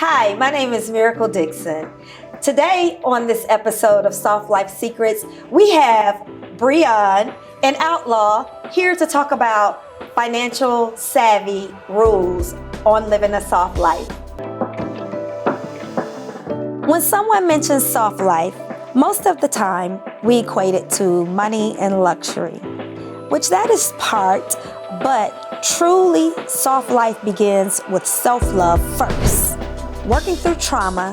Hi, my name is Miracle Dixon. Today on this episode of Soft Life Secrets, we have Brion and Outlaw here to talk about financial savvy rules on living a soft life. When someone mentions soft life, most of the time we equate it to money and luxury, which that is part, but truly soft life begins with self-love first, working through trauma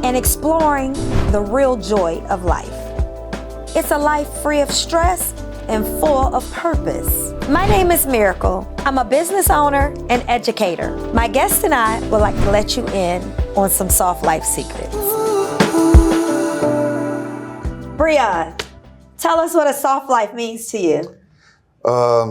and exploring the real joy of life. It's a life free of stress and full of purpose. My name is Miracle. I'm a business owner and educator. My guest and I would like to let you in on some soft life secrets. Brion, tell us what a soft life means to you.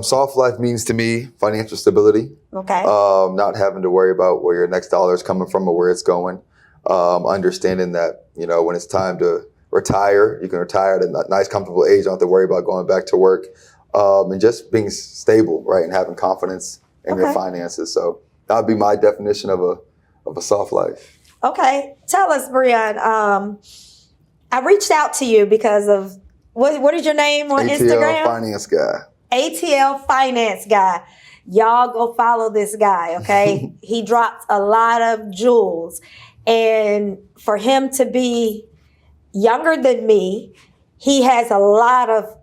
Soft life means to me financial stability. Okay. Not having to worry about where your next dollar is coming from or where it's going. Understanding that, when it's time to retire, you can retire at a nice, comfortable age. Don't have to worry about going back to work. And just being stable, right, and having confidence in your finances. So that would be my definition of a soft life. Okay. Tell us, Brion. I reached out to you because of, what is your name on Instagram? ATL Finance Guy. ATL Finance Guy. Y'all go follow this guy, okay? He drops a lot of jewels. And for him to be younger than me, he has a lot of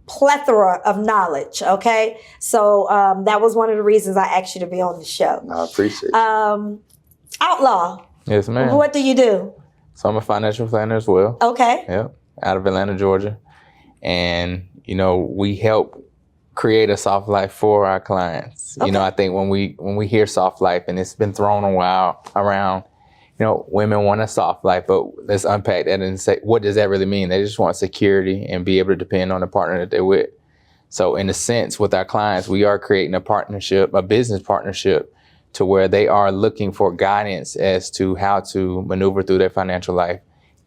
plethora of knowledge, okay? So that was one of the reasons I asked you to be on the show. I appreciate it. Outlaw. Yes, ma'am. What do you do? So I'm a financial planner as well. Okay. Yep. Out of Atlanta, Georgia. And, we help create a soft life for our clients. Okay. I think when we hear soft life, and it's been thrown around, women want a soft life, but let's unpack that and say, what does that really mean? They just want security and be able to depend on the partner that they're with. So in a sense, with our clients, we are creating a partnership, a business partnership, to where they are looking for guidance as to how to maneuver through their financial life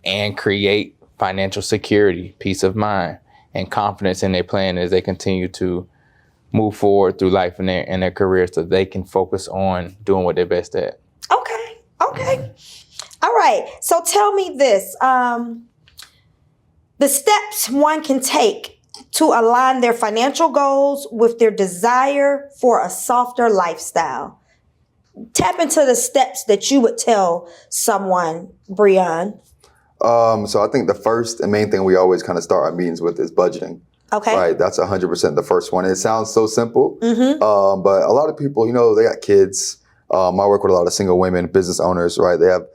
and create financial security, peace of mind, and confidence in their plan as they continue to move forward through life and their careers, so they can focus on doing what they're best at. Okay. All right. So tell me this. The steps one can take to align their financial goals with their desire for a softer lifestyle. Tap into the steps that you would tell someone, Brion. So I think the first and main thing we always kind of start our meetings with is budgeting. Okay. Right. That's 100% the first one. And it sounds so simple, Mm-hmm. but a lot of people, they got kids. I work with a lot of single women, business owners, right? They have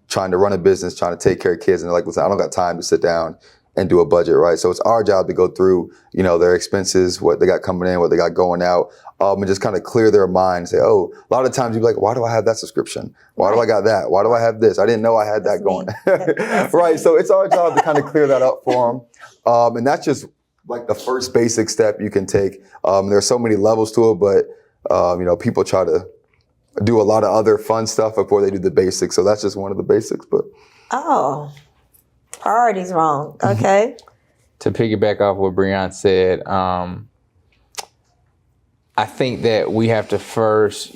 trying to run a business, trying to take care of kids. And they're like, listen, I don't got time to sit down and do a budget, right? So it's our job to go through, their expenses, what they got coming in, what they got going out, and just kind of clear their mind. Say, a lot of times you'd be like, why do I have that subscription? Why do I got that? Why do I have this? I didn't know I had that going. Right. So it's our job to kind of clear that up for them. And that's just like the first basic step you can take. There's so many levels to it, but, people try to do a lot of other fun stuff before they do the basics. So that's just one of the basics. But priorities wrong. Okay. To piggyback off what Brion said, I think that we have to first,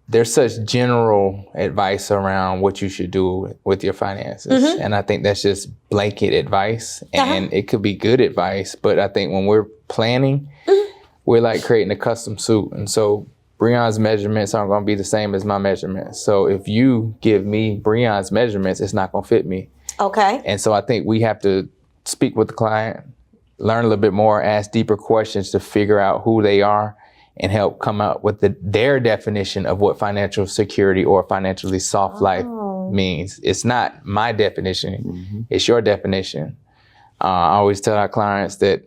there's such general advice around what you should do with your finances. Mm-hmm. And I think that's just blanket advice. And it could be good advice, but I think when we're planning, we're like creating a custom suit. And so Brion's measurements aren't going to be the same as my measurements. So if you give me Brion's measurements, it's not going to fit me. Okay. And so I think we have to speak with the client, learn a little bit more, ask deeper questions to figure out who they are and help come up with their definition of what financial security or financially soft life means. It's not my definition. Mm-hmm. It's your definition. I always tell our clients that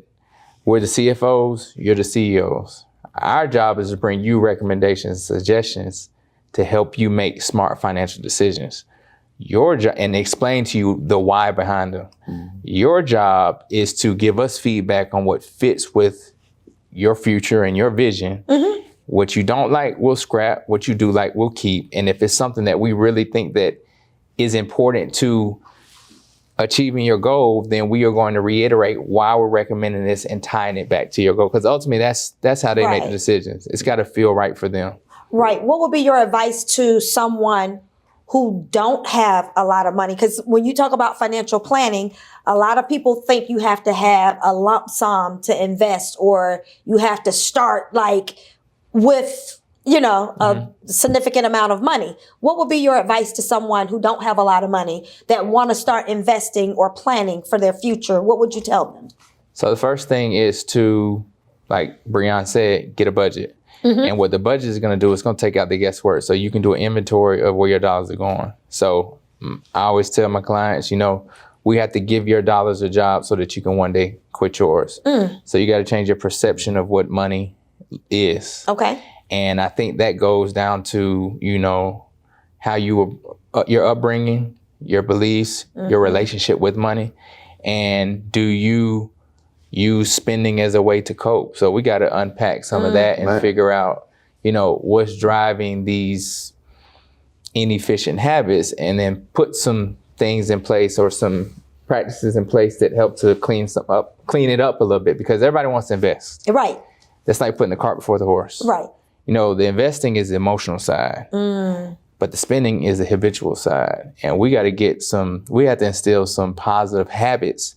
we're the CFOs, you're the CEOs. Our job is to bring you recommendations, suggestions to help you make smart financial decisions. Your job, and explain to you the why behind them. Mm-hmm. Your job is to give us feedback on what fits with your future and your vision. Mm-hmm. What you don't like, we'll scrap. What you do like, we'll keep. And if it's something that we really think that is important to achieving your goal, then we are going to reiterate why we're recommending this and tying it back to your goal. Because ultimately, that's how they make the decisions. It's got to feel right for them. Right. What would be your advice to someone who don't have a lot of money? Because when you talk about financial planning, a lot of people think you have to have a lump sum to invest, or you have to start like with, a significant amount of money. What would be your advice to someone who don't have a lot of money that want to start investing or planning for their future? What would you tell them? So the first thing is to, like Brion said, get a budget. And what the budget is going to do is going to take out the guesswork, so you can do an inventory of where your dollars are going. So I always tell my clients, we have to give your dollars a job so that you can one day quit yours. So you got to change your perception of what money is. Okay. And I think that goes down to, how your upbringing, your beliefs, your relationship with money, and do you use spending as a way to cope? So we got to unpack some of that and figure out, what's driving these inefficient habits, and then put some things in place or some practices in place that help to clean it up a little bit, because everybody wants to invest. Right. That's like putting the cart before the horse. Right. The investing is the emotional side, but the spending is the habitual side. And we have to instill some positive habits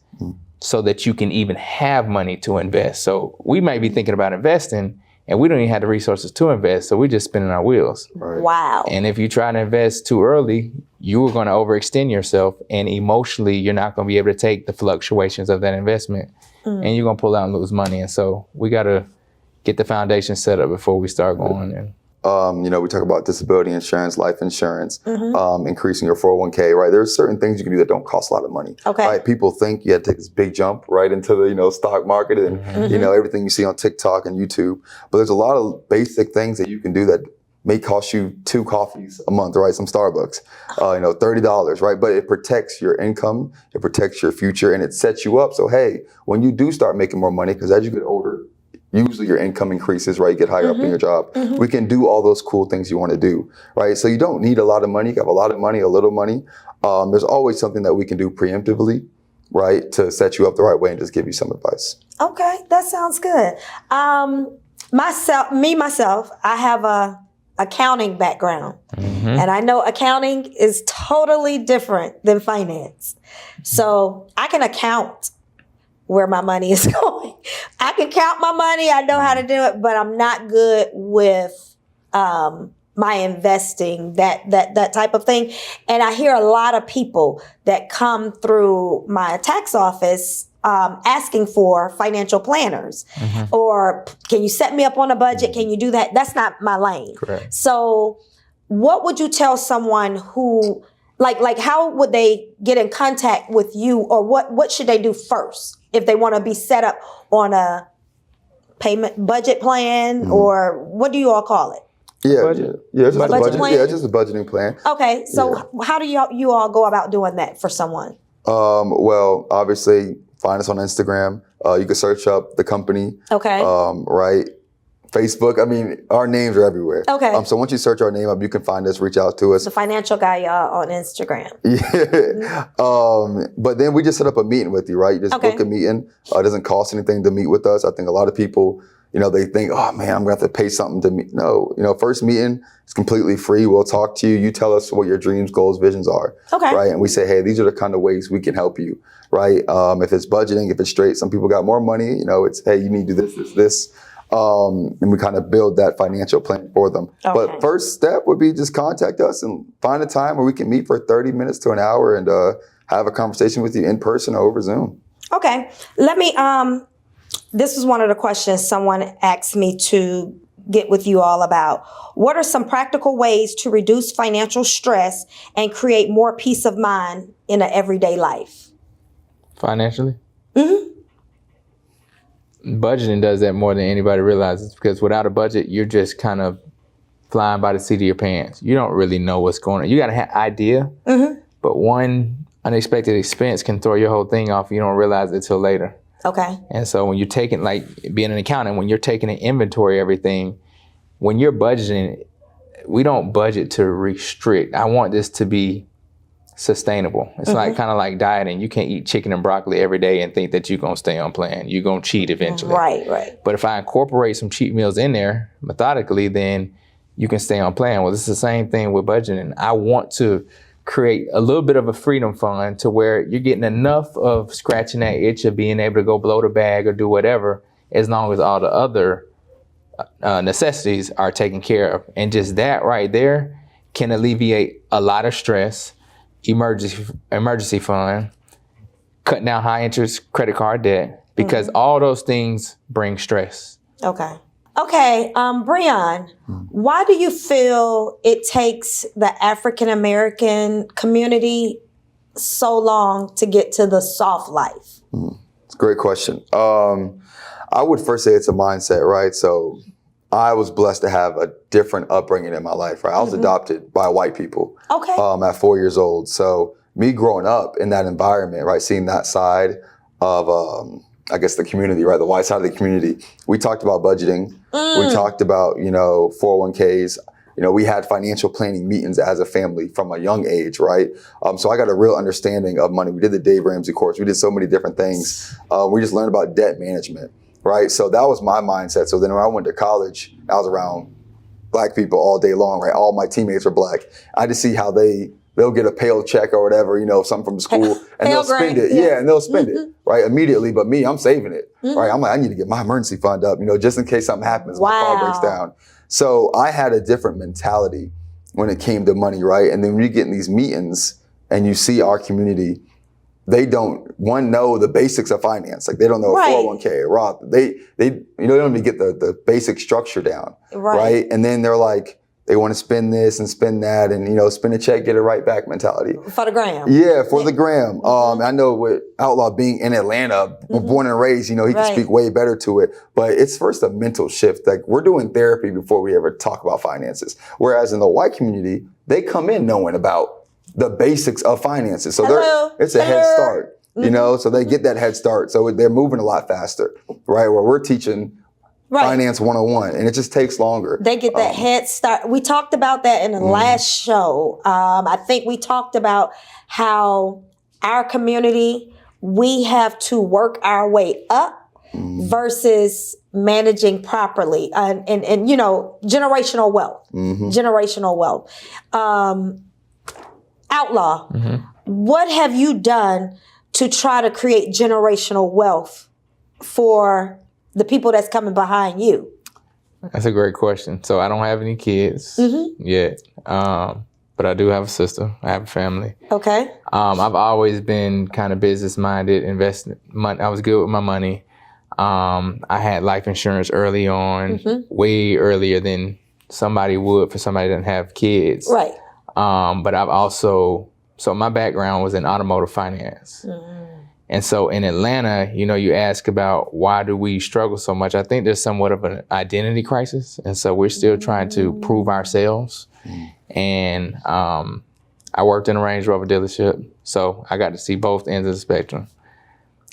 so that you can even have money to invest. So we might be thinking about investing and we don't even have the resources to invest. So we're just spinning our wheels. Right. Wow. And if you try to invest too early, you are going to overextend yourself, and emotionally, you're not going to be able to take the fluctuations of that investment, and you're going to pull out and lose money. And so we got to get the foundation set up before we start going in. We talk about disability insurance, life insurance, increasing your 401k, right? There's certain things you can do that don't cost a lot of money. Okay. Right? People think you had to take this big jump right into the, stock market and, everything you see on TikTok and YouTube. But there's a lot of basic things that you can do that may cost you 2 coffees a month, right? Some Starbucks, $30, right? But it protects your income, it protects your future, and it sets you up. So, hey, when you do start making more money, because as you get older, usually your income increases, right? You get higher up in your job. We can do all those cool things you want to do, right? So you don't need a lot of money. You have a lot of money, a little money. There's always something that we can do preemptively, right? To set you up the right way and just give you some advice. Okay, that sounds good. Myself, I have a accounting background, and I know accounting is totally different than finance. So I can account where my money is going. I can count my money. I know how to do it, but I'm not good with my investing, that type of thing. And I hear a lot of people that come through my tax office asking for financial planners, or can you set me up on a budget? Can you do that? That's not my lane. Correct. So what would you tell someone who, like how would they get in contact with you, or what should they do first if they want to be set up on a payment budget plan, or what do you all call it? Just a budget. Plan? Yeah, just a budgeting plan. Okay, so how do you all go about doing that for someone? Well, obviously, find us on Instagram. You can search up the company. Okay. Right. Facebook. I mean, our names are everywhere. Okay. So once you search our name up, you can find us, reach out to us. The financial guy on Instagram. Yeah. But then we just set up a meeting with you, right? You just book a meeting. It doesn't cost anything to meet with us. I think a lot of people, they think, oh man, I'm gonna have to pay something to meet. No, first meeting is completely free. We'll talk to you. You tell us what your dreams, goals, visions are. Okay. Right. And we say, hey, these are the kind of ways we can help you. Right. If it's budgeting, if it's straight, some people got more money, it's, hey, you need to do this. And we kind of build that financial plan for them. Okay. But first step would be just contact us and find a time where we can meet for 30 minutes to an hour and have a conversation with you in person or over Zoom. Okay. Let me, this is one of the questions someone asked me to get with you all about. What are some practical ways to reduce financial stress and create more peace of mind in an everyday life? Financially? Budgeting does that more than anybody realizes, because without a budget, you're just kind of flying by the seat of your pants. You don't really know what's going on. You got to have an idea, but one unexpected expense can throw your whole thing off. You don't realize it till later. Okay. And so when you're taking, like being an accountant, when you're taking an inventory of everything, when you're budgeting, we don't budget to restrict. I want this to be sustainable. It's like kind of like dieting. You can't eat chicken and broccoli every day and think that you're going to stay on plan. You're going to cheat eventually. Right. But if I incorporate some cheat meals in there methodically, then you can stay on plan. Well, it's the same thing with budgeting. I want to create a little bit of a freedom fund to where you're getting enough of scratching that itch of being able to go blow the bag or do whatever, as long as all the other necessities are taken care of. And just that right there can alleviate a lot of stress, emergency fund, cutting down high interest credit card debt, because all those things bring stress. Okay. Okay, Brion, why do you feel it takes the African American community so long to get to the soft life? It's a great question. I would first say it's a mindset, right? So I was blessed to have a different upbringing in my life, right? I was adopted by white people at 4 years old. So me growing up in that environment, right, seeing that side of, I guess, the community, right, the white side of the community, we talked about budgeting. We talked about, 401ks. We had financial planning meetings as a family from a young age, right? So I got a real understanding of money. We did the Dave Ramsey course. We did so many different things. We just learned about debt management, right? So that was my mindset. So then when I went to college, I was around black people all day long, right? All my teammates were black. I just see how they'll get a paycheck or whatever, something from school, and they'll spend it. Yeah, and they'll spend it, right, immediately. But me, I'm saving it, right? I'm like, I need to get my emergency fund up, just in case something happens, my car breaks down. So I had a different mentality when it came to money, right? And then when you get in these meetings and you see our community, they don't know the basics of finance. Like they don't know a 401k, or Roth. They don't even get the basic structure down, right? And then they're like, they want to spend this and spend that and, spend a check, get it right back mentality. For the gram. Yeah, for the gram. I know with Outlaw being in Atlanta, born and raised, he can speak way better to it. But it's first a mental shift. Like we're doing therapy before we ever talk about finances. Whereas in the white community, they come in knowing about the basics of finances. So it's a head start, so they get that head start. So they're moving a lot faster, right? Where we're teaching Finance 101, and it just takes longer. They get that head start. We talked about that in the last show. I think we talked about how our community, we have to work our way up versus managing properly and generational wealth. Generational wealth. Outlaw, what have you done to try to create generational wealth for the people that's coming behind you? That's a great question. So I don't have any kids yet, but I do have a sister. I have a family. Okay. I've always been kind of business-minded, investing money. I was good with my money. I had life insurance early on, way earlier than somebody would for somebody that didn't have kids. Right. But I've also, so my background was in automotive finance. And so in Atlanta, you ask about why do we struggle so much? I think there's somewhat of an identity crisis. And so we're still trying to prove ourselves. And I worked in a Range Rover dealership. So I got to see both ends of the spectrum.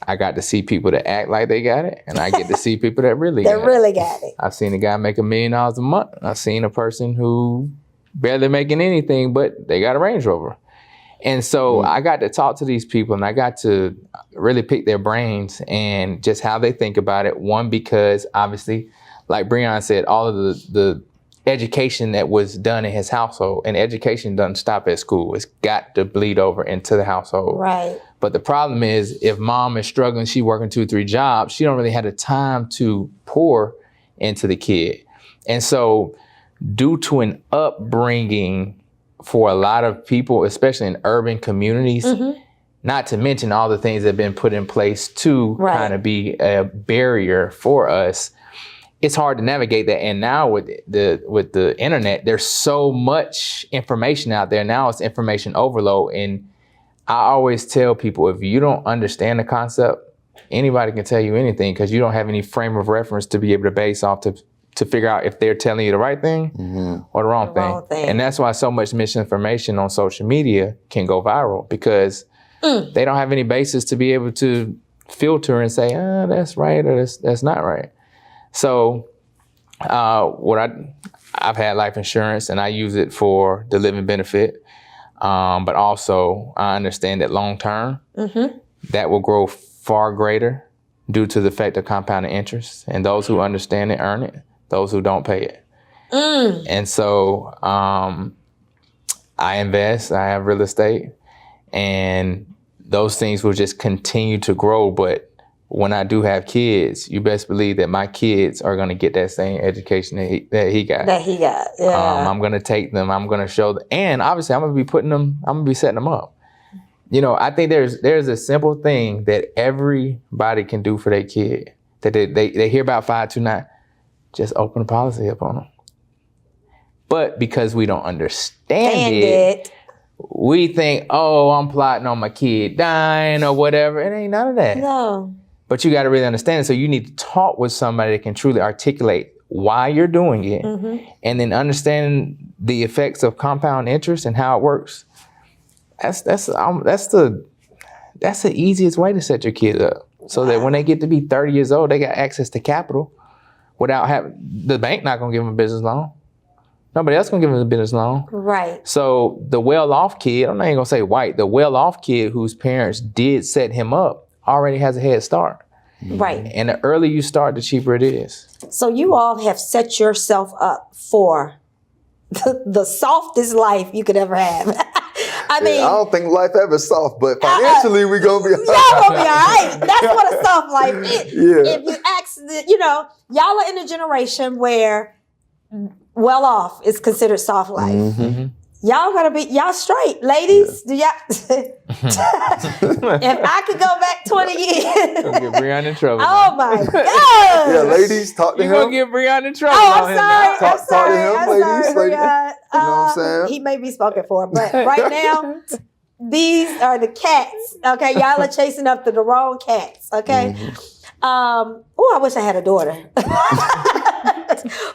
I got to see people that act like they got it. And I get to see people that really got it. I've seen a guy make $1 million a month. I've seen a person who barely making anything, but they got a Range Rover. And so I got to talk to these people and I got to really pick their brains and just how they think about it. One, because obviously, like Brion said, all of the education that was done in his household, and education doesn't stop at school. It's got to bleed over into the household. Right. But the problem is if mom is struggling, she working 2 or 3 jobs, she don't really have the time to pour into the kid. And so due to an upbringing for a lot of people, especially in urban communities, not to mention all the things that have been put in place to kind of be a barrier for us, it's hard to navigate that. And now with the internet, there's so much information out there. Now it's information overload. And I always tell people, if you don't understand the concept, anybody can tell you anything because you don't have any frame of reference to be able to base off to figure out if they're telling you the right thing or the wrong thing. And that's why so much misinformation on social media can go viral, because they don't have any basis to be able to filter and say, that's right or that's not right. So I've had life insurance and I use it for the living benefit. But also I understand that long term, that will grow far greater due to the effect of compounding interest. And those who understand it earn it. Those who don't pay it. And so I invest, I have real estate, and those things will just continue to grow. But when I do have kids, you best believe that my kids are going to get that same education that he got. Yeah. I'm going to take them. I'm going to show them. And obviously, I'm going to be setting them up. You know, I think there's a simple thing that everybody can do for their kid that they hear about 529. Just open a policy up on them. But because we don't understand it, we think, oh, I'm plotting on my kid dying or whatever. It ain't none of that. No. But you got to really understand it. So you need to talk with somebody that can truly articulate why you're doing it, and then understand the effects of compound interest and how it works. That's the easiest way to set your kid up, so that when they get to be 30 years old, they got access to capital without having the bank not gonna give them a business loan. Nobody else gonna give them a business loan. Right. So the well-off kid, I'm not even gonna say white, the well-off kid whose parents did set him up already has a head start. Right. And the earlier you start, the cheaper it is. So you all have set yourself up for the softest life you could ever have. I mean, I don't think life ever soft, but financially we gonna be. Y'all gonna be all right. That's what a soft life is. Yeah. If you ask, y'all are in a generation where well off is considered soft life. Y'all straight, ladies. Do y'all? If I could go back 20 years. Gonna get Brion in trouble. Oh my God. Yeah, ladies, talk to You him. gonna get Brion in trouble. Oh, I'm on him sorry. now. Talk to him, I'm ladies, sorry, ladies. Brion. You know what I'm saying? He may be spoken for, but right now, these are the cats. Okay, y'all are chasing after the wrong cats. Okay. I wish I had a daughter.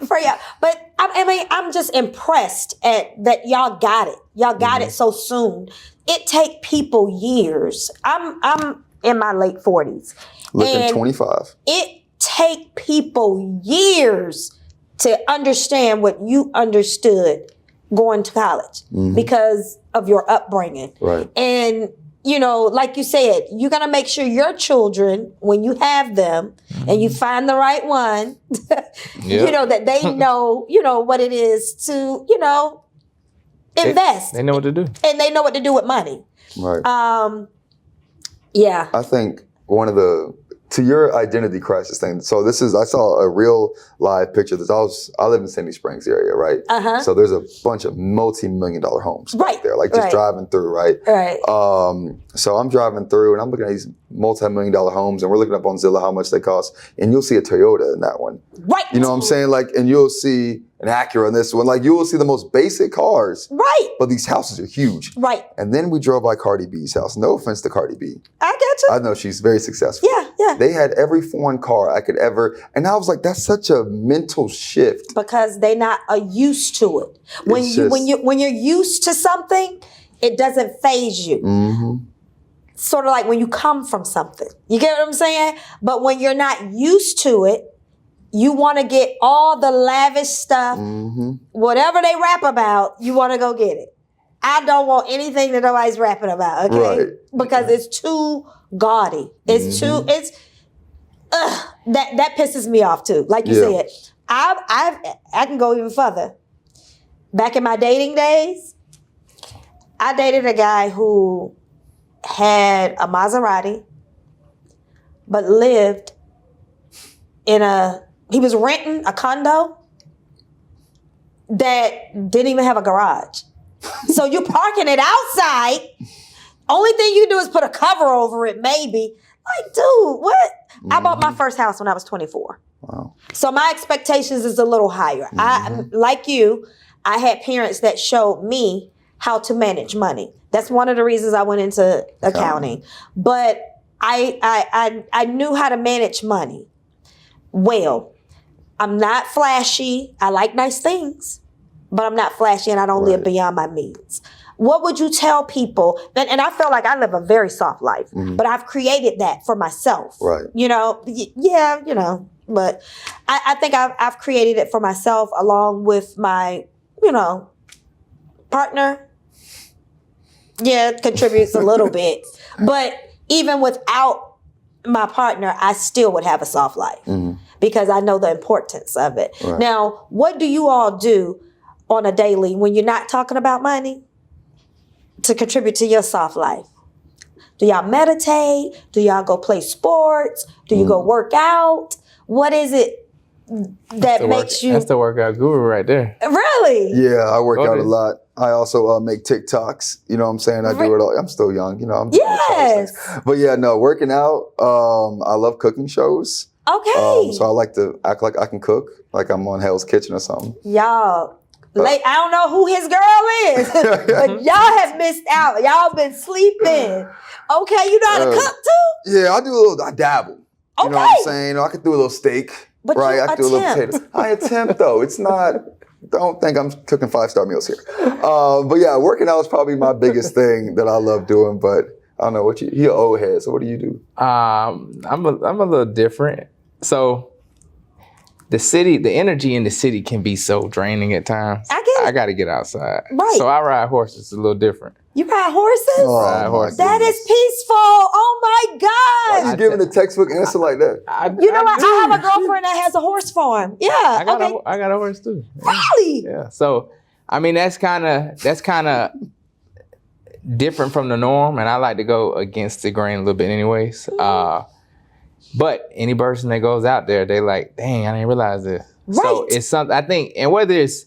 For y'all, but I'm just impressed at that y'all got it. Y'all got it so soon. It take people years. I'm in my late 40s. Looking 25. It take people years to understand what you understood going to college because of your upbringing. Right. And, like you said, you're going to make sure your children, when you have them and you find the right one, that they know, what it is to, invest. They know what to do. And they know what to do with money. Right. Yeah. I think to your identity crisis thing. So I saw a real live picture. I live in Sandy Springs area, right? So there's a bunch of multi-million-dollar homes back there, like just driving through, right? Right. So I'm driving through and I'm looking at these multi-million-dollar homes and we're looking up on Zillow how much they cost, and you'll see a Toyota in that one. Right. You know what I'm saying? Like, and you'll see an Acura in this one. Like, you will see the most basic cars. Right. But these houses are huge. Right. And then we drove by Cardi B's house. No offense to Cardi B. I get you. I know she's very successful. Yeah. They had every foreign car I could ever, and I was like, that's such a mental shift. Because they not used to it. When you're used to something, it doesn't faze you. Sort of like when you come from something. You get what I'm saying? But when you're not used to it, you want to get all the lavish stuff, whatever they rap about, you want to go get it. I don't want anything that nobody's rapping about, okay? Right. Because it's too gaudy. It's too, that pisses me off too. Like you said, I can go even further. Back in my dating days, I dated a guy who had a Maserati, but lived he was renting a condo that didn't even have a garage. So you're parking it outside. Only thing you do is put a cover over it, maybe. Like, dude, what? I bought my first house when I was 24. Wow. So my expectations is a little higher. Like you, I had parents that showed me how to manage money. That's one of the reasons I went into accounting. But I knew how to manage money well. I'm not flashy. I like nice things, but I'm not flashy and I don't live beyond my means. What would you tell people? And I feel like I live a very soft life, but I've created that for myself. Right. But I think I've created it for myself along with my, partner. Yeah, it contributes a little bit. But even without my partner, I still would have a soft life because I know the importance of it. Right. Now, what do you all do on a daily when you're not talking about money to contribute to your soft life? Do y'all meditate? Do y'all go play sports? Do you go work out? What is it that makes you... That's the workout guru right there. Really? Yeah, I work out a ahead. lot. I also make TikToks. You know what I'm saying? I do it all. I'm still young. You know, I'm Yes. But yeah, no, working out. I love cooking shows. Okay. So I like to act like I can cook, like I'm on Hell's Kitchen or something. Y'all, I don't know who his girl is, but y'all have missed out. Y'all been sleeping. Okay, you know how to cook too? Yeah, I dabble. You know what I'm saying? I could do a little steak. But right? you I could do a little attempt. potato. I attempt though. It's not, don't think I'm cooking 5-star meals here. But yeah, working out is probably my biggest thing that I love doing, but I don't know what you're an old head, so what do you do? I'm a little different. So the energy in the city can be so draining at times. I get it. I got to get outside. Right. So I ride horses. a little different. You ride horses? Oh, Ride my horses. That is goodness. peaceful. Oh my Why gosh. you giving a textbook answer like that? You know what? do. I have a girlfriend that has a horse farm. Yeah. I got Okay. I got a horse too. Really? Yeah. So I mean that's kind of different from the norm, and I like to go against the grain a little bit, anyways. But any person that goes out there, they like, dang, I didn't realize this. Right. So it's something I think, and whether it's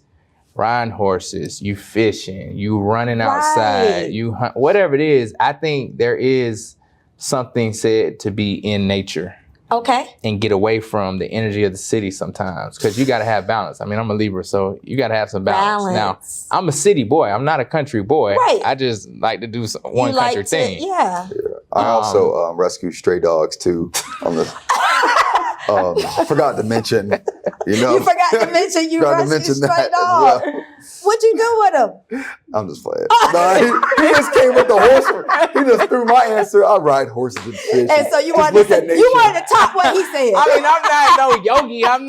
riding horses, you fishing, you running outside, Right. you hunt, whatever it is, I think there is something said to be in nature Okay. and get away from the energy of the city sometimes, because you got to have balance. I mean, I'm a Libra, so you got to have some balance. Balance. Now, I'm a city boy. I'm not a country boy. Right. I just like to do one You like country thing. Yeah. I also rescue stray dogs too. On the, forgot to mention, you know. You forgot to mention you Forgot to rescue mention stray that as dog. well. What'd you do with him? I'm just playing. No, he just came with the horse. He just threw my answer. I ride horses and fish. And so you Just wanted look to at you nature. wanted to top what he said. I mean, I'm not no yogi. I'm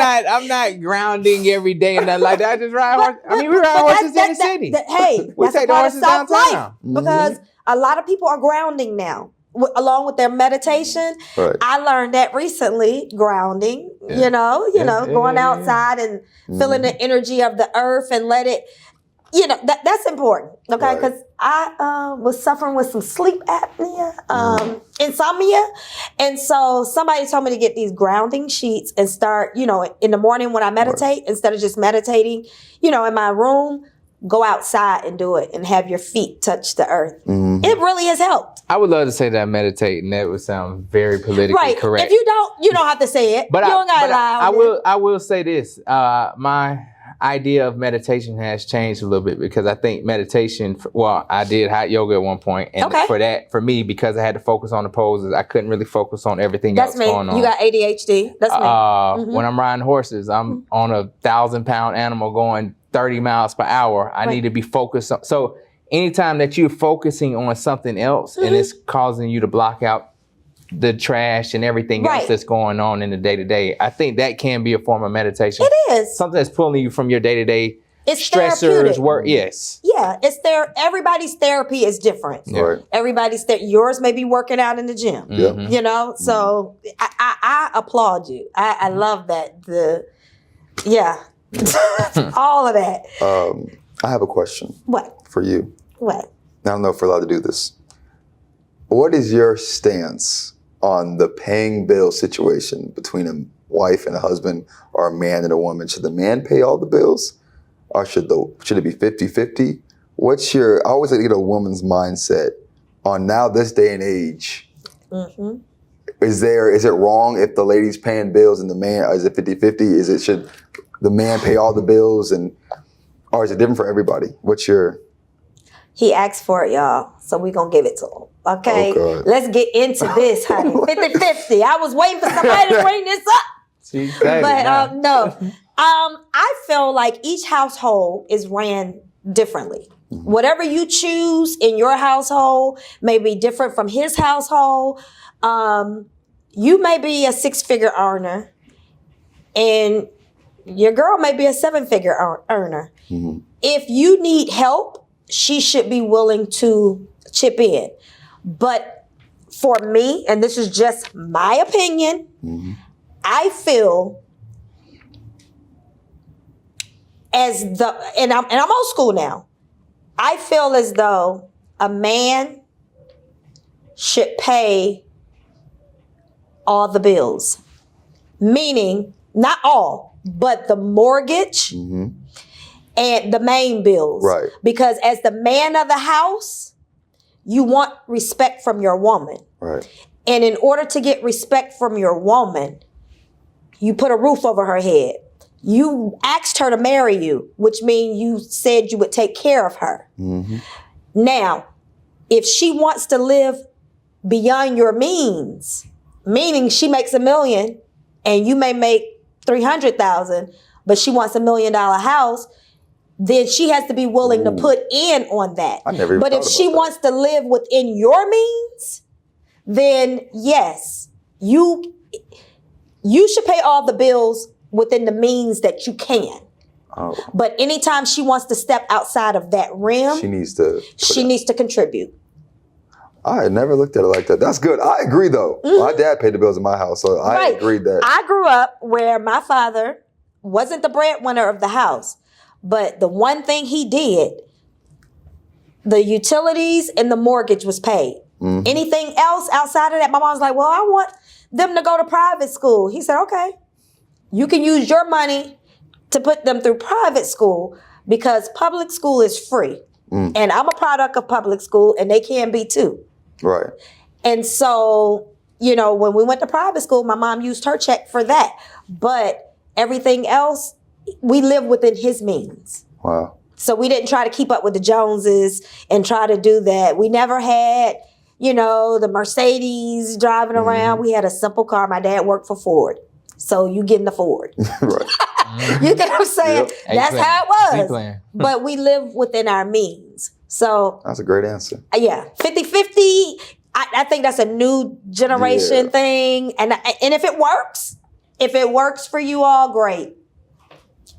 not grounding every day and nothing like that. I just ride horses. I mean, we ride horses in the city. Hey, We that's take a the part of horses soft downtown. life because a lot of people are grounding now, along with their meditation. Right. I learned that recently, grounding. Yeah. You know, Yeah, going yeah. outside and feeling the energy of the earth and let it. You know, that's important, okay? Right. Because I was suffering with some sleep apnea, insomnia. And so somebody told me to get these grounding sheets and start, in the morning when I meditate, instead of just meditating, in my room, go outside and do it and have your feet touch the earth. It really has helped. I would love to say that I'm meditating. That would sound very politically Right. correct. If you don't have to say it. But you don't gotta lie on it. I will say this. My idea of meditation has changed a little bit because I think meditation, I did hot yoga at one point. And for me, because I had to focus on the poses, I couldn't really focus on everything That's else me. going on. You got ADHD. That's me. When I'm riding horses, I'm on a 1,000-pound animal going 30 miles per hour. I need to be focused on. So anytime that you're focusing on something else and it's causing you to block out the trash and everything else that's going on in the day-to-day, I think that can be a form of meditation. It is. Something that's pulling you from your day-to-day It's stressors, therapeutic. work. Yes. Yeah, it's there. Everybody's therapy is different. Right. Everybody's yours may be working out in the gym. Yeah. So I applaud you. I love that. All of that. I have a question What? for you. What? I don't know if we're allowed to do this. What is your stance on the paying bill situation between a wife and a husband or a man and a woman? Should the man pay all the bills or should it be 50-50? I always like to get a woman's mindset on now this day and age. Is it wrong if the lady's paying bills and the man, or is it 50-50? Should the man pay all the bills or is it different for everybody? He asked for it, y'all. So we're going to give it to him. Okay? Oh, God. Let's get into this, honey. 50-50. I was waiting for somebody to bring this up. But no. I feel like each household is ran differently. Whatever you choose in your household may be different from his household. You may be a 6-figure earner and your girl may be a 7-figure earner. If you need help, she should be willing to chip in. But for me, and this is just my opinion, I feel and I'm old school now. I feel as though a man should pay all the bills. Meaning, not all, but the mortgage and the main bills. Right. Because as the man of the house, you want respect from your woman. Right. And in order to get respect from your woman, you put a roof over her head. You asked her to marry you, which means you said you would take care of her. Now, if she wants to live beyond your means, meaning she makes $1 million and you may make 300,000, but she wants $1 million house, then she has to be willing to put in on that. I never even But if thought she about that. wants to live within your means, then yes, you should pay all the bills within the means that you can. Oh, But anytime she wants to step outside of that rim, she needs to. she needs to contribute. I had never looked at it like that. That's good. I agree, though. My dad paid the bills in my house, so I agreed that. I grew up where my father wasn't the breadwinner of the house, but the one thing he did, the utilities and the mortgage was paid. Anything else outside of that, my mom was like, well, I want them to go to private school. He said, okay, you can use your money to put them through private school because public school is free. And I'm a product of public school and they can be too. Right. And so, when we went to private school, my mom used her check for that. But everything else, we live within his means. Wow. So we didn't try to keep up with the Joneses and try to do that. We never had, the Mercedes driving around. We had a simple car. My dad worked for Ford. So you get in the Ford. Right. You get what I'm saying? Yep. That's how it was. plan. But we live within our means. So That's a great answer. yeah, 50-50. I think that's a new generation thing. And if it works for you all, great.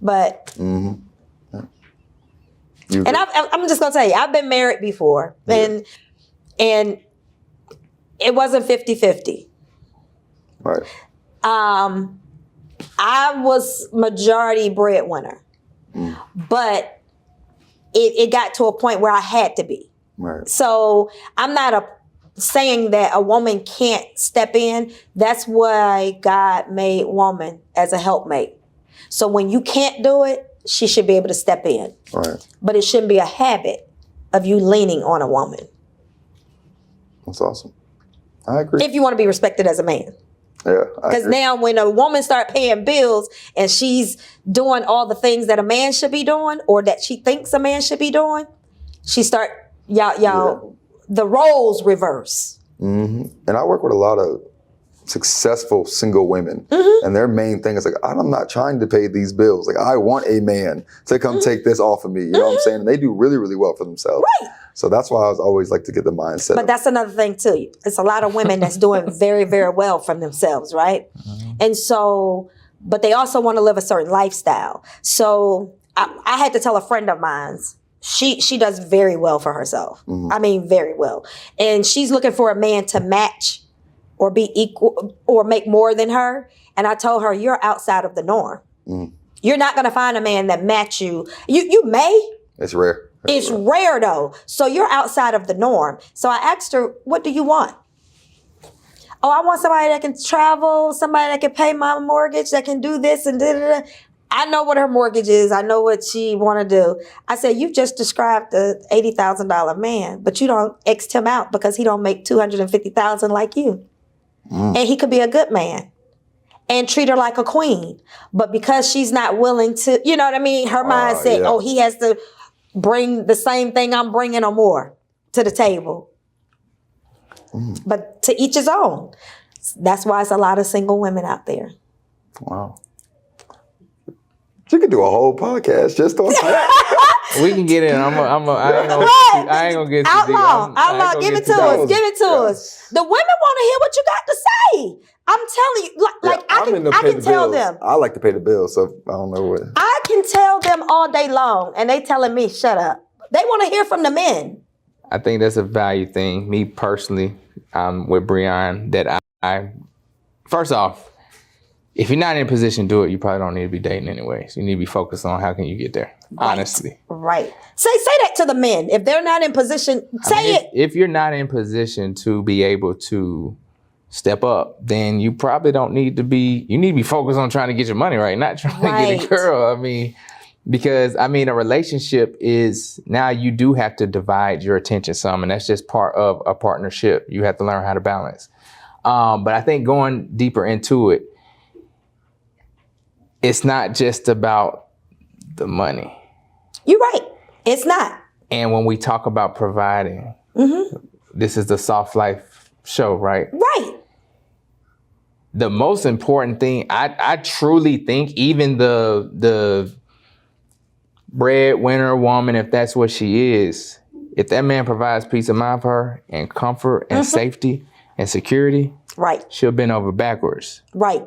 But You and I'm just gonna tell you, I've been married before, and it wasn't 50-50. Right. I was majority breadwinner, but it got to a point where I had to be. Right. So I'm not saying that a woman can't step in. That's why God made woman as a helpmate. So when you can't do it, she should be able to step in. Right. But it shouldn't be a habit of you leaning on a woman. That's awesome. I agree. If you want to be respected as a man. Yeah. Because now when a woman start paying bills and she's doing all the things that a man should be doing or that she thinks a man should be doing, she start, the roles reverse. And I work with a lot of successful single women, and their main thing is like, I'm not trying to pay these bills. Like, I want a man to come take this off of me. You know what I'm saying? And they do really, really well for themselves. Right. So that's why I was always like to get the mindset. But that's another thing too. It's a lot of women that's doing very, very well for themselves, right? And so, but they also want to live a certain lifestyle. So I had to tell a friend of mine, she does very well for herself. I mean, very well. And she's looking for a man to match or be equal or make more than her. And I told her, you're outside of the norm. You're not going to find a man that match you. You may. It's rare. It's rare though. So you're outside of the norm. So I asked her, what do you want? Oh, I want somebody that can travel, somebody that can pay my mortgage, that can do this and da-da-da. I know what her mortgage is. I know what she want to do. I said, you just described the $80,000 man, but you don't X him out because he don't make $250,000 like you. And he could be a good man and treat her like a queen. But because she's not willing to, you know what I mean? Her mindset, oh, he has to bring the same thing I'm bringing or more to the table. But to each his own. That's why it's a lot of single women out there. Wow. You could do a whole podcast just on that. We can get in. I ain't gonna get too deep. Outlaw, give it to us. Give it to us. The women want to hear what you got to say. I'm telling you, I can tell them. I like to pay the bills, so I don't know what. I can tell them all day long, and they telling me, shut up. They want to hear from the men. I think that's a value thing. Me personally, with Brion, that I first off, if you're not in a position to do it, you probably don't need to be dating anyway. So you need to be focused on how can you get there, honestly. Right. Say that to the men. If they're not in position, say it. If you're not in position to be able to step up, then you probably don't need to be, you need to be focused on trying to get your money right, not trying to get a girl. I mean, because a relationship is, now you do have to divide your attention some, and that's just part of a partnership. You have to learn how to balance. But I think going deeper into it, it's not just about the money. You're right. It's not. And when we talk about providing, this is the Soft Life show, right? Right. The most important thing, I truly think, even the breadwinner woman, if that's what she is, if that man provides peace of mind for her and comfort and safety and security, right, she'll bend over backwards. Right.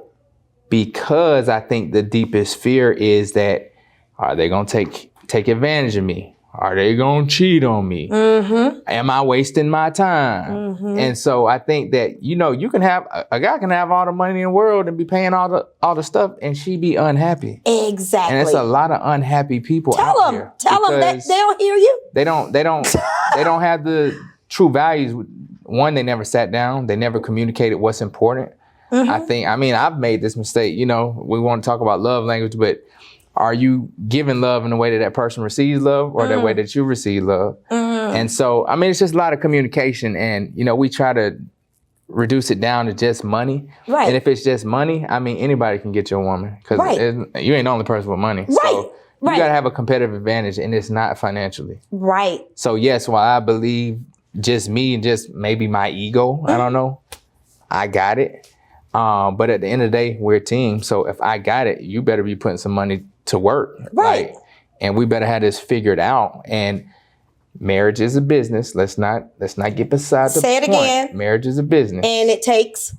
Because I think the deepest fear is that, are they going to take advantage of me? Are they going to cheat on me? Am I wasting my time? And so I think that, you can have, a guy can have all the money in the world and be paying all the stuff, and she be unhappy. Exactly. And it's a lot of unhappy people out here. Tell them that they don't hear you. They don't have the true values. One, they never sat down. They never communicated what's important. I've made this mistake. We want to talk about love language, but are you giving love in the way that person receives love, or the way that you receive love? And so, it's just a lot of communication, and, we try to reduce it down to just money. Right. And if it's just money, anybody can get your woman, because you ain't the only person with money. Right. So you got to have a competitive advantage, and it's not financially. Right. So yes, while I believe just me and just maybe my ego, I don't know, I got it. But at the end of the day, we're a team. So if I got it, you better be putting some money to work. Right. And we better have this figured out. And marriage is a business. Let's not get beside the point. Say it again. Marriage is a business. And it takes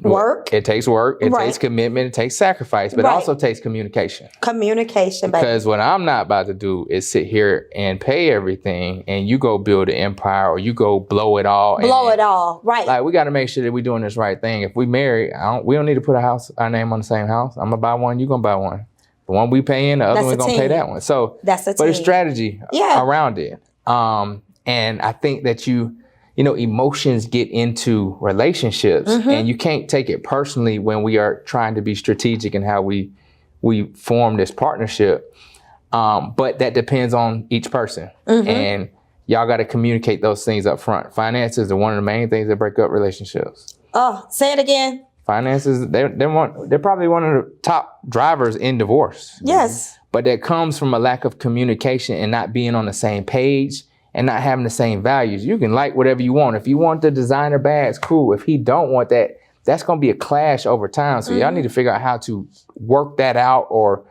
work. It takes work. It takes commitment. It takes sacrifice. But it also takes communication. Communication, baby. Because what I'm not about to do is sit here and pay everything, and you go build an empire, or you go blow it all. Right. Like, we got to make sure that we're doing this right thing. If we marry, we don't need to put our name on the same house. I'm going to buy one. You're going to buy one. The one we pay in, the other one's going to pay that one. So that's a team. But a strategy around it. And I think that emotions get into relationships, and you can't take it personally when we are trying to be strategic in how we form this partnership. But that depends on each person. And y'all got to communicate those things up front. Finances are one of the main things that break up relationships. Oh, say it again. Finances, they're probably one of the top drivers in divorce. Yes. But that comes from a lack of communication and not being on the same page and not having the same values. You can like whatever you want. If you want the designer bags, cool. If he don't want that, that's going to be a clash over time. So y'all need to figure out how to work that out, or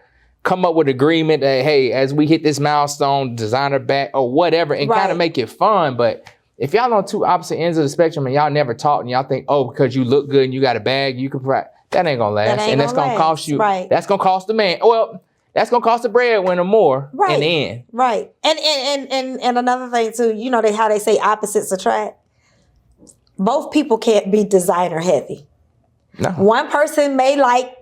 come up with agreement that, hey, as we hit this milestone, designer bag or whatever, and kind of make it fun. But if y'all on two opposite ends of the spectrum and y'all never talk, and y'all think, because you look good and you got a bag, you can provide, that ain't going to last. And that's going to cost you. Right. That's going to cost the man. Well, that's going to cost the breadwinner more in the end. Right. And another thing too, how they say opposites attract. Both people can't be designer heavy. No. One person may like,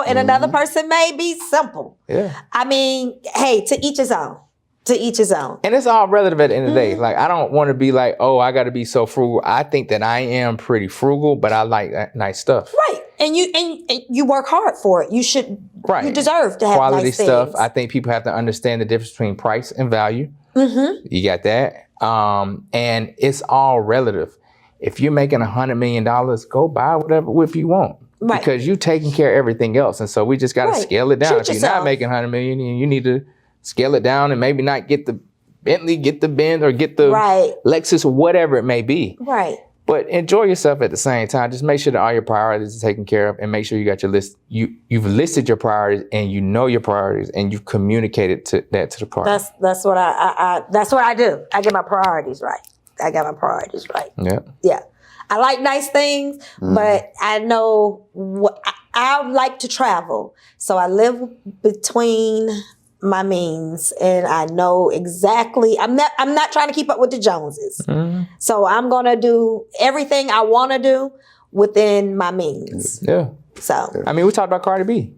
and another person may be simple. Yeah. Hey, to each his own. To each his own. And it's all relative at the end of the day. Like, I don't want to be like, I got to be so frugal. I think that I am pretty frugal, but I like nice stuff. Right. And you work hard for it. You should. Right. You deserve to have quality nice stuff. things. I think people have to understand the difference between price and value. You got that. And it's all relative. If you're making $100 million, go buy whatever whip you want. Right. Because you're taking care of everything else. And so we just got to scale it down. If you're not making $100 million, you need to scale it down and maybe not get the Bentley, get the Benz, or get the Lexus, or whatever it may be. Right. But enjoy yourself at the same time. Just make sure that all your priorities are taken care of, and make sure you got your list. You've listed your priorities, and you know your priorities, and you've communicated that to the partner. That's what I do. I get my priorities right. Yeah. I like nice things, but I know I like to travel. So I live between my means, and I know exactly. I'm not trying to keep up with the Joneses. So I'm gonna do everything I want to do within my means. Yeah. So I mean, we talked about Cardi B.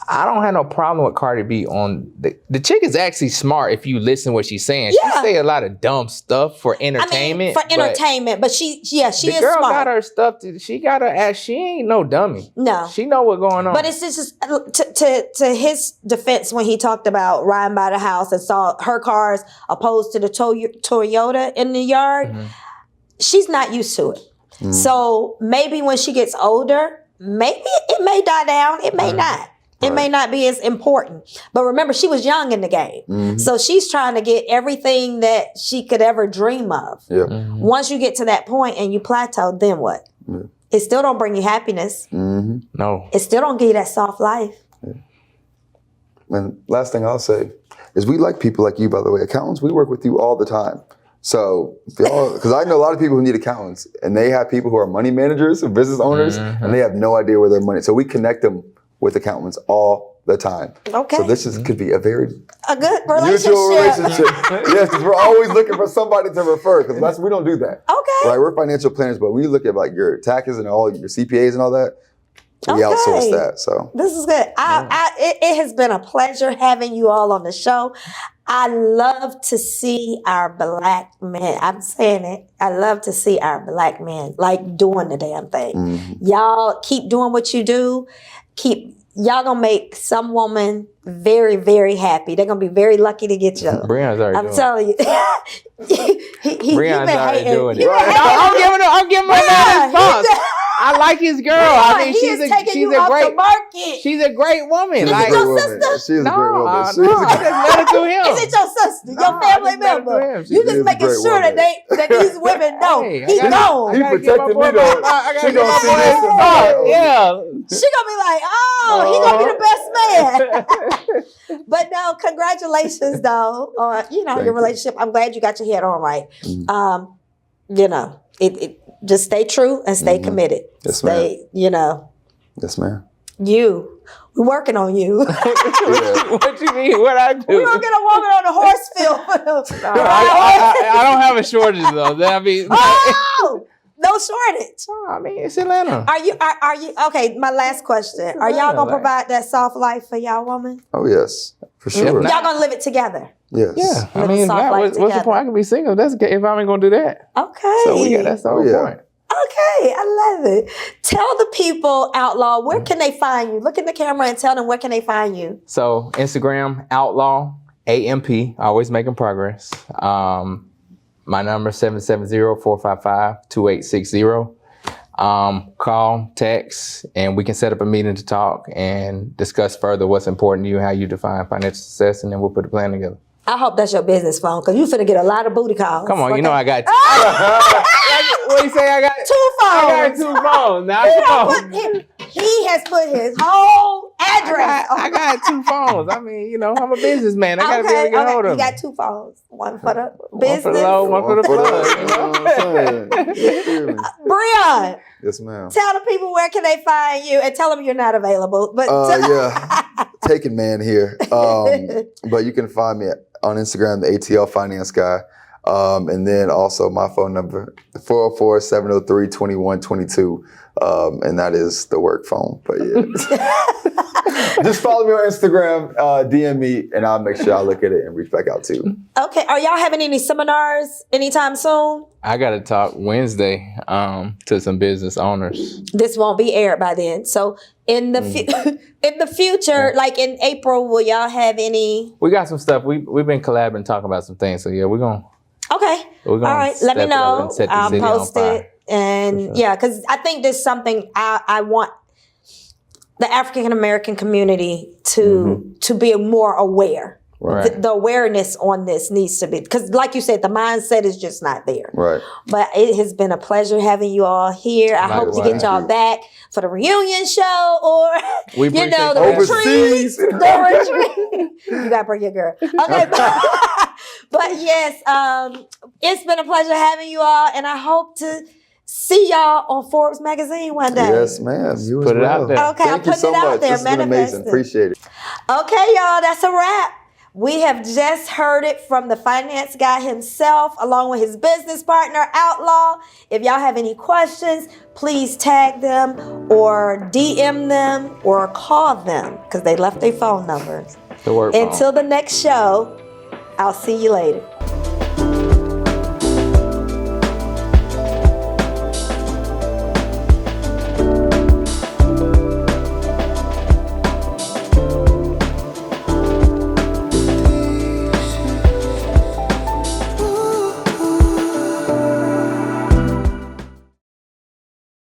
I don't have no problem with Cardi B on the chick is actually smart if you listen what she's saying. Yeah. She say a lot of dumb stuff for entertainment. For entertainment, but she is the girl smart. got her stuff. She got her ass. She ain't no dummy. No. She know what's going on. But it's just to his defense when he talked about riding by the house and saw her cars opposed to the Toyota in the yard. Mm-hmm. She's not used to it. Mm-hmm. So maybe when she gets older, maybe it may die down. It may not. It may not be as important. But remember, she was young in the game. Mm-hmm. So she's trying to get everything that she could ever dream of. Yeah. Mm-hmm. Once you get to that point and you plateau, then what? Yeah. It still don't bring you happiness. Mm-hmm. no. It still don't give you that soft life. And last thing I'll say is we like people like you, by the way. Accountants, we work with you all the time. So, because I know a lot of people who need accountants, and they have people who are money managers or business owners, and they have no idea where their money. So we connect them with accountants all the time. Okay. So this could be a very A good relationship. mutual relationship. Yes, because we're always looking for somebody to refer. Because we don't do that. Okay. Right? We're financial planners, but when you look at like your taxes and all your CPAs and all that, we outsource that. So This is good. It has been a pleasure having you all on the show. I love to see our black men. I'm saying it. I love to see our black men like doing the damn thing. Mm-hmm. Y'all keep doing what you do. Y'all gonna make some woman very, very happy. They're gonna be very lucky to get you. Brion's already I'm doing telling you. he Brion's been already hating. doing He it. been hating. I'm giving him a response. I like his girl. I mean, he she's is taking you a off great the market. she's a great woman. Is Like, it your sister? She is a great woman. no, She's no, a I just met her through him. Is it your sister, your No, I family just met her member? through him. She You is just a making great sure woman. that these women know Hey, I he gotta- gone. He I gotta give protected my me boy though. my- I gotta She give gonna my see boy this his and spot. that. Yeah. She gonna be like, oh, he gonna be the best man. But no, congratulations though on Thank your you. relationship. I'm glad you got your head on right. Mm. It just stay true and stay committed. Yes, Stay, Yes, ma'am. we're working on you. What you mean? What I do? We're gonna get a woman on the horse field. I don't have a shortage though. I mean, Oh, no shortage. I mean, it's Atlanta. Are you okay? My last question: are y'all gonna provide that soft life for y'all woman? Oh, yes. For sure. If Y'all gonna live it together? Yes. Yeah, I Live a mean, soft life what's the together. point? I can be single. That's okay if I ain't gonna do that. Okay. So that's the whole yeah. point. Okay, I love it. Tell the people, Outlaw, where can they find you? Look in the camera and tell them where can they find you. So Instagram, Outlaw, AMP, always making progress. My number 770-455-2860. Call, text, and we can set up a meeting to talk and discuss further what's important to you, how you define financial success, and then we'll put a plan together. I hope that's your business phone because you finna get a lot of booty calls. Come on, you know I got. What you say? I got two phones. I got 2 phones. Now come on. He has put his whole address. I got 2 phones. I mean, I'm a businessman. I gotta be able to get hold of You them. got 2 phones. One for the One business. for the low, one for the plug. You know what I'm saying? Brion, Yes, ma'am. tell the people where can they find you and tell them you're not available. But Yeah. Taking man here. But you can find me on Instagram, the ATL Finance Guy. And then also my phone number, 404-703-2122. And that is the work phone. But yeah. Just follow me on Instagram, DM me, and I'll make sure I look at it and reach back out to you. Okay, are y'all having any seminars anytime soon? I gotta talk Wednesday to some business owners. This won't be aired by then. So in the in the future, like in April, will y'all have any? We got some stuff. We've been collabing, talking about some things. So yeah, we're gonna. Okay. We're gonna All right. Let me step it up know. and set the I'll city on post fire. it. And For sure. yeah, because I think there's something I want the African American community to be more aware. Right. The awareness on this needs to be, because like you said, the mindset is just not there. Right. But it has been a pleasure having you all here. I hope to get Likewise. y'all back for the reunion show or, We the appreciate that. retreat. Overseas. The retreat. You got to bring your girl. Okay. But yes, it's been a pleasure having you all. And I hope to see y'all on Forbes magazine one day. Yes, ma'am. You Put as it out well. there. Okay, I'm Thank you putting so it out much. there, This has been amazing. manifesting. Appreciate it. Okay, y'all, that's a wrap. We have just heard it from the finance guy himself, along with his business partner, Outlaw. If y'all have any questions, please tag them or DM them or call them because they left their phone numbers. The work phone. Until the next show, I'll see you later.